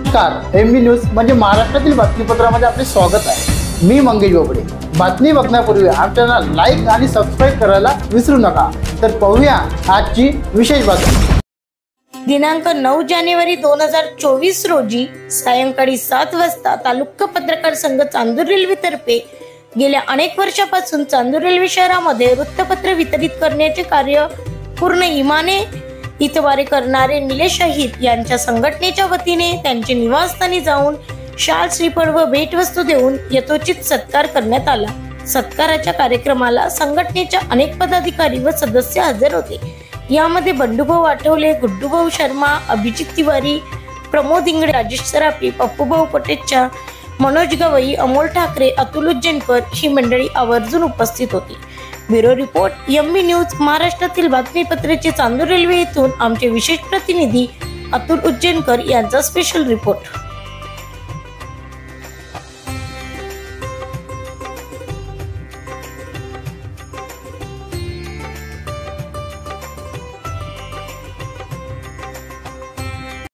नमस्कार, MB news म्हणजे महाराष्ट्रातील बातमीपत्रामध्ये आपले स्वागत आहे। मी मंगेश बोबडे। बातमी बघण्यापूर्वी आमच्या लाईक आणि सबस्क्राइब करायला विसरू नका। तर पाहूया आजची विशेष बातमी। दिनांक 9 जानेवारी 2024 रोजी सायंकाळी 7 वाजता तालुका पत्रकार संघ चांदूर रेल्वेतर्फे गेल्या अनेक वर्षापासून चांदूर रेल्वे शहरामध्ये वृत्तपत्र वितरित करण्याचे कार्य पूर्ण इमाने इतवारे करणारे निलेश अहित यांच्या संघटनेच्या वतीने त्यांचे निवासस्थानी जाऊन शाल, श्रीफळ व भेटवस्तू देऊन यथोचित सत्कार करण्यात आला। सत्काराच्या कार्यक्रमाला संघटनेच्या अनेक पदाधिकारी व सदस्य हजर होते। यामध्ये बंडूभाऊ आठवले, गुड्डूभाऊ शर्मा, अभिजित तिवारी, प्रमोद इंगळे, राजेश सराफी, पप्पूभाऊ कोटेचा, मनोज गवई, अमोल ठाकरे, अतुल उज्जैनकर ही मंडळी आवर्जून उपस्थित होती। Bureau report, MB news. महाराष्ट्रातील बातमीपत्राचे चांदूर रेल्वे येथून आमचे विशेष प्रतिनिधी अतुल उज्जैनकर यांचा स्पेशल रिपोर्ट।